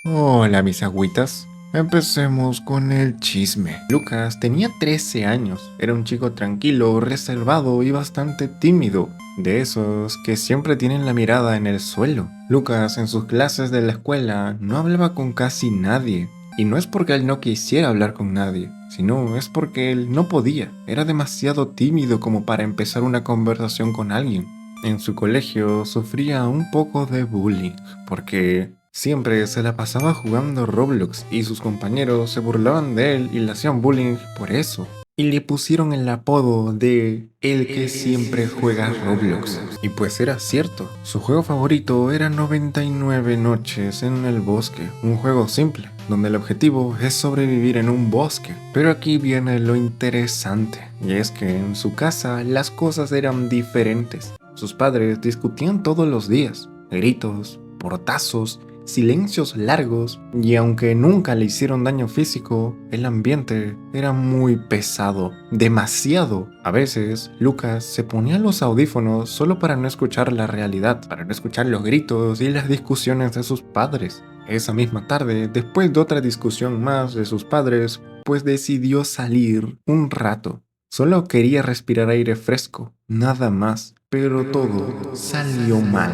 Hola mis agüitas. Empecemos con el chisme. Lucas tenía 13 años, era un chico tranquilo, reservado y bastante tímido, de esos que siempre tienen la mirada en el suelo. Lucas en sus clases de la escuela no hablaba con casi nadie, y no es porque él no quisiera hablar con nadie, sino es porque él no podía, era demasiado tímido como para empezar una conversación con alguien. En su colegio sufría un poco de bullying, porque siempre se la pasaba jugando Roblox y sus compañeros se burlaban de él y le hacían bullying por eso. Y le pusieron el apodo de el que siempre juega Roblox. Y pues era cierto, su juego favorito era 99 noches en el bosque, un juego simple, donde el objetivo es sobrevivir en un bosque. Pero aquí viene lo interesante, y es que en su casa las cosas eran diferentes. Sus padres discutían todos los días, gritos, portazos, silencios largos, y aunque nunca le hicieron daño físico, el ambiente era muy pesado, demasiado. A veces, Lucas se ponía los audífonos solo para no escuchar la realidad, para no escuchar los gritos y las discusiones de sus padres. Esa misma tarde, después de otra discusión más de sus padres, pues decidió salir un rato. Solo quería respirar aire fresco, nada más, pero todo salió mal.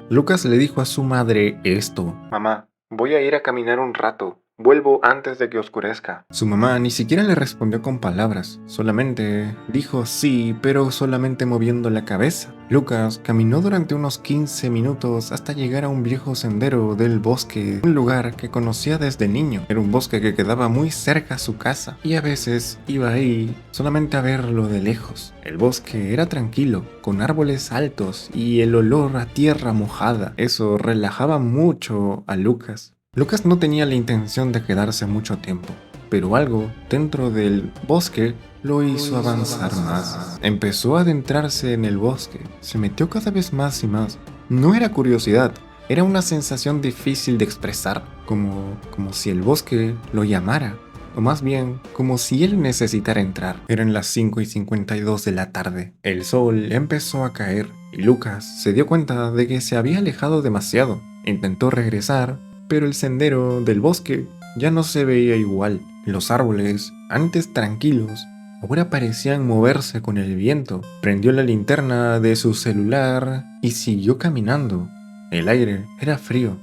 Lucas le dijo a su madre esto: Mamá, voy a ir a caminar un rato. Vuelvo antes de que oscurezca. Su mamá ni siquiera le respondió con palabras, solamente dijo sí, pero solamente moviendo la cabeza. Lucas caminó durante unos 15 minutos hasta llegar a un viejo sendero del bosque, un lugar que conocía desde niño. Era un bosque que quedaba muy cerca a su casa y a veces iba ahí solamente a verlo de lejos. El bosque era tranquilo, con árboles altos y el olor a tierra mojada. Eso relajaba mucho a Lucas. Lucas no tenía la intención de quedarse mucho tiempo, pero algo dentro del bosque lo hizo avanzar más. Empezó a adentrarse en el bosque, se metió cada vez más y más. No era curiosidad, era una sensación difícil de expresar, como si el bosque lo llamara, o más bien como si él necesitara entrar. Eran las 5:52 de la tarde. El sol empezó a caer y Lucas se dio cuenta de que se había alejado demasiado. Intentó regresar, pero el sendero del bosque ya no se veía igual. Los árboles, antes tranquilos, ahora parecían moverse con el viento. Prendió la linterna de su celular y siguió caminando. El aire era frío.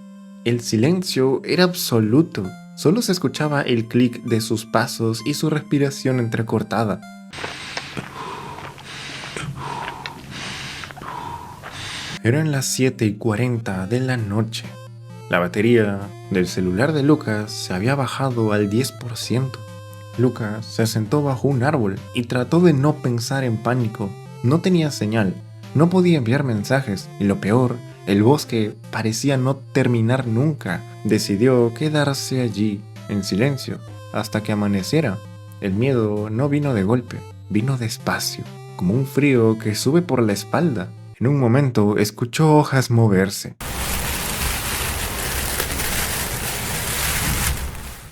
El silencio era absoluto. Solo se escuchaba el clic de sus pasos y su respiración entrecortada. Eran las 7:40 de la noche. La batería del celular de Lucas se había bajado al 10%. Lucas se sentó bajo un árbol y trató de no pensar en pánico. No tenía señal, no podía enviar mensajes y lo peor, el bosque parecía no terminar nunca. Decidió quedarse allí, en silencio, hasta que amaneciera. El miedo no vino de golpe, vino despacio, como un frío que sube por la espalda. En un momento escuchó hojas moverse,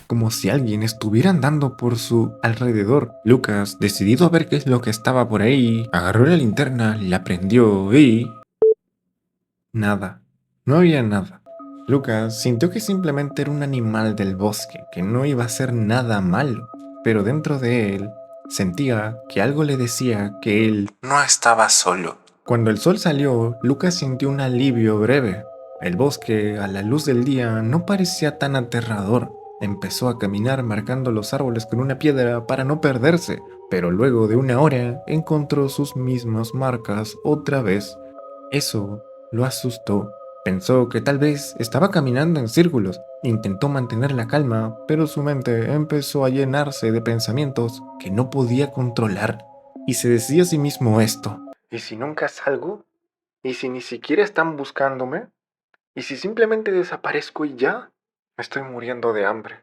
como si alguien estuviera andando por su alrededor. Lucas, decidido a ver qué es lo que estaba por ahí, agarró la linterna, la prendió y... nada. No había nada. Lucas sintió que simplemente era un animal del bosque, que no iba a hacer nada malo, pero dentro de él sentía que algo le decía que él no estaba solo. Cuando el sol salió, Lucas sintió un alivio breve. El bosque, a la luz del día, no parecía tan aterrador. Empezó a caminar marcando los árboles con una piedra para no perderse, pero luego de una hora encontró sus mismas marcas otra vez. Eso lo asustó. Pensó que tal vez estaba caminando en círculos. Intentó mantener la calma, pero su mente empezó a llenarse de pensamientos que no podía controlar. Y se decía a sí mismo esto: ¿y si nunca salgo? ¿Y si ni siquiera están buscándome? ¿Y si simplemente desaparezco y ya? Me estoy muriendo de hambre.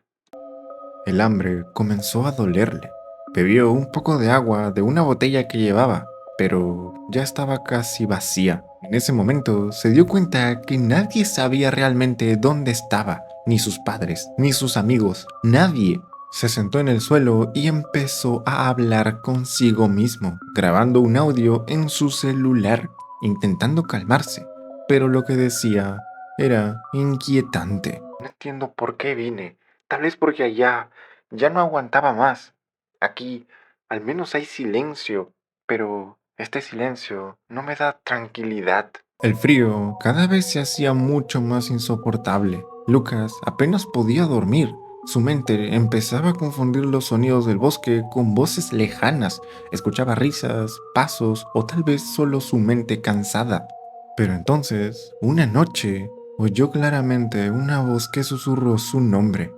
El hambre comenzó a dolerle. Bebió un poco de agua de una botella que llevaba, pero ya estaba casi vacía. En ese momento se dio cuenta que nadie sabía realmente dónde estaba, ni sus padres, ni sus amigos, nadie. Se sentó en el suelo y empezó a hablar consigo mismo, grabando un audio en su celular, intentando calmarse, pero lo que decía Era inquietante. No entiendo por qué vine. Tal vez porque allá ya no aguantaba más. Aquí al menos hay silencio, pero este silencio no me da tranquilidad. El frío cada vez se hacía mucho más insoportable. Lucas apenas podía dormir. Su mente empezaba a confundir los sonidos del bosque con voces lejanas. Escuchaba risas, pasos o tal vez solo su mente cansada. Pero entonces, una noche, oyó claramente una voz que susurró su nombre.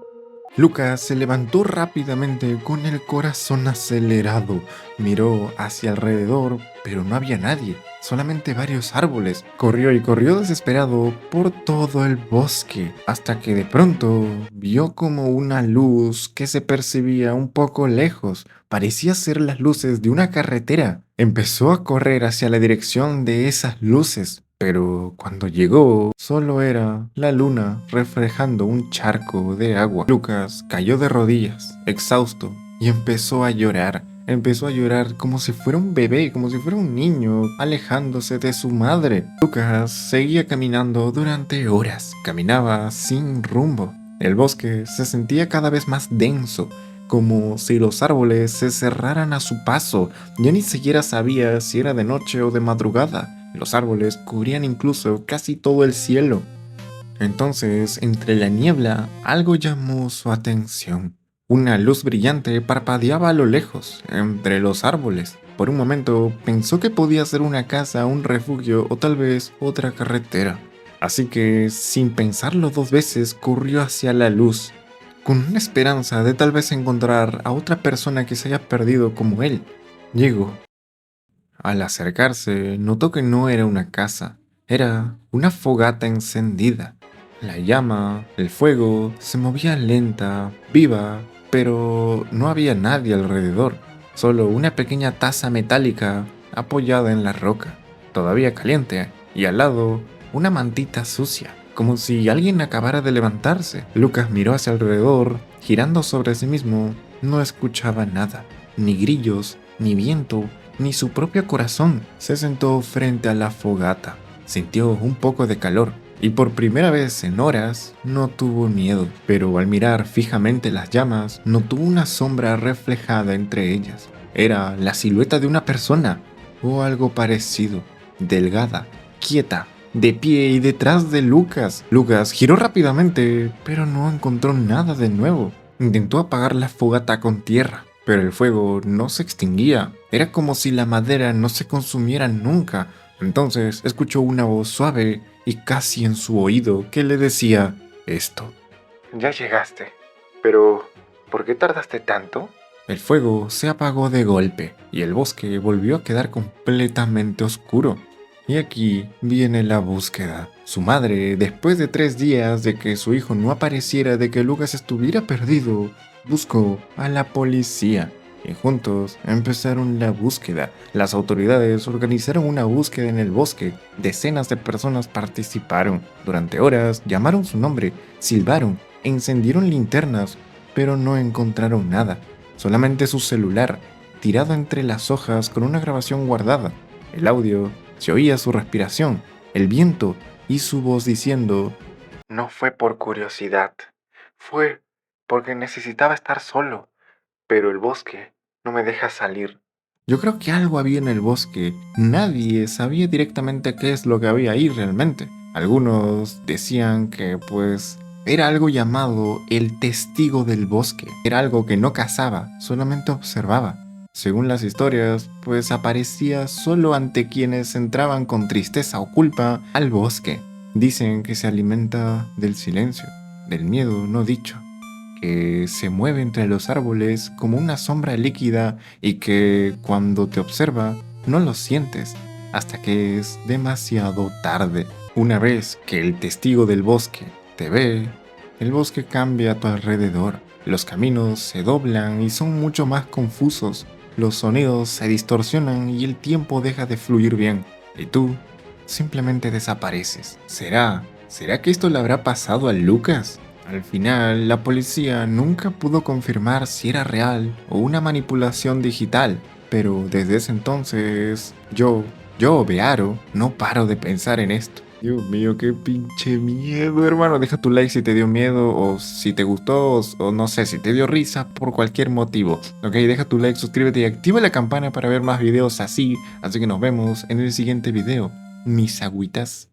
Lucas se levantó rápidamente con el corazón acelerado. Miró hacia alrededor, pero no había nadie, solamente varios árboles. Corrió y corrió desesperado por todo el bosque, hasta que de pronto vio como una luz que se percibía un poco lejos. Parecía ser las luces de una carretera. Empezó a correr hacia la dirección de esas luces, pero cuando llegó, solo era la luna reflejando un charco de agua. Lucas cayó de rodillas, exhausto, y empezó a llorar. Empezó a llorar como si fuera un bebé, como si fuera un niño, alejándose de su madre. Lucas seguía caminando durante horas. Caminaba sin rumbo. El bosque se sentía cada vez más denso, como si los árboles se cerraran a su paso. Ya ni siquiera sabía si era de noche o de madrugada. Los árboles cubrían incluso casi todo el cielo. Entonces, entre la niebla, algo llamó su atención. Una luz brillante parpadeaba a lo lejos, entre los árboles. Por un momento pensó que podía ser una casa, un refugio o tal vez otra carretera. Así que, sin pensarlo dos veces, corrió hacia la luz, con una esperanza de tal vez encontrar a otra persona que se haya perdido como él. Llegó. Al acercarse, notó que no era una casa, era una fogata encendida. La llama, el fuego, se movía lenta, viva, pero no había nadie alrededor, solo una pequeña taza metálica apoyada en la roca, todavía caliente, y al lado una mantita sucia, como si alguien acabara de levantarse. Lucas miró hacia alrededor, girando sobre sí mismo, no escuchaba nada, ni grillos, ni viento, ni su propio corazón. Se sentó frente a la fogata, sintió un poco de calor y por primera vez en horas no tuvo miedo, pero al mirar fijamente las llamas notó una sombra reflejada entre ellas. Era la silueta de una persona o algo parecido, delgada, quieta, de pie y detrás de Lucas. Lucas giró rápidamente, pero no encontró nada de nuevo. Intentó apagar la fogata con tierra, pero el fuego no se extinguía. Era como si la madera no se consumiera nunca. Entonces escuchó una voz suave y casi en su oído que le decía esto. Ya llegaste, pero ¿por qué tardaste tanto? El fuego se apagó de golpe y el bosque volvió a quedar completamente oscuro. Y aquí viene la búsqueda. Su madre, después de 3 días de que su hijo no apareciera, de que Lucas estuviera perdido, buscó a la policía y juntos empezaron la búsqueda. Las autoridades organizaron una búsqueda en el bosque. Decenas de personas participaron. Durante horas llamaron su nombre, silbaron, encendieron linternas, pero no encontraron nada. Solamente su celular, tirado entre las hojas con una grabación guardada. El audio se oía su respiración, el viento y su voz diciendo: no fue por curiosidad, fue porque necesitaba estar solo, pero el bosque no me deja salir. Yo creo que algo había en el bosque. Nadie sabía directamente qué es lo que había ahí realmente. Algunos decían que pues era algo llamado el testigo del bosque. Era algo que no cazaba, solamente observaba. Según las historias, pues aparecía solo ante quienes entraban con tristeza o culpa al bosque. Dicen que se alimenta del silencio, del miedo no dicho, que se mueve entre los árboles como una sombra líquida y que cuando te observa no lo sientes hasta que es demasiado tarde. Una vez que el testigo del bosque te ve, el bosque cambia a tu alrededor. Los caminos se doblan y son mucho más confusos. Los sonidos se distorsionan y el tiempo deja de fluir bien. Y tú simplemente desapareces. ¿Será que esto le habrá pasado a Lucas? Al final, la policía nunca pudo confirmar si era real o una manipulación digital, pero desde ese entonces, yo, Bearo, no paro de pensar en esto. Dios mío, qué pinche miedo, hermano. Deja tu like si te dio miedo o si te gustó o no sé, si te dio risa por cualquier motivo. Ok, deja tu like, suscríbete y activa la campana para ver más videos así. Así que nos vemos en el siguiente video, mis agüitas.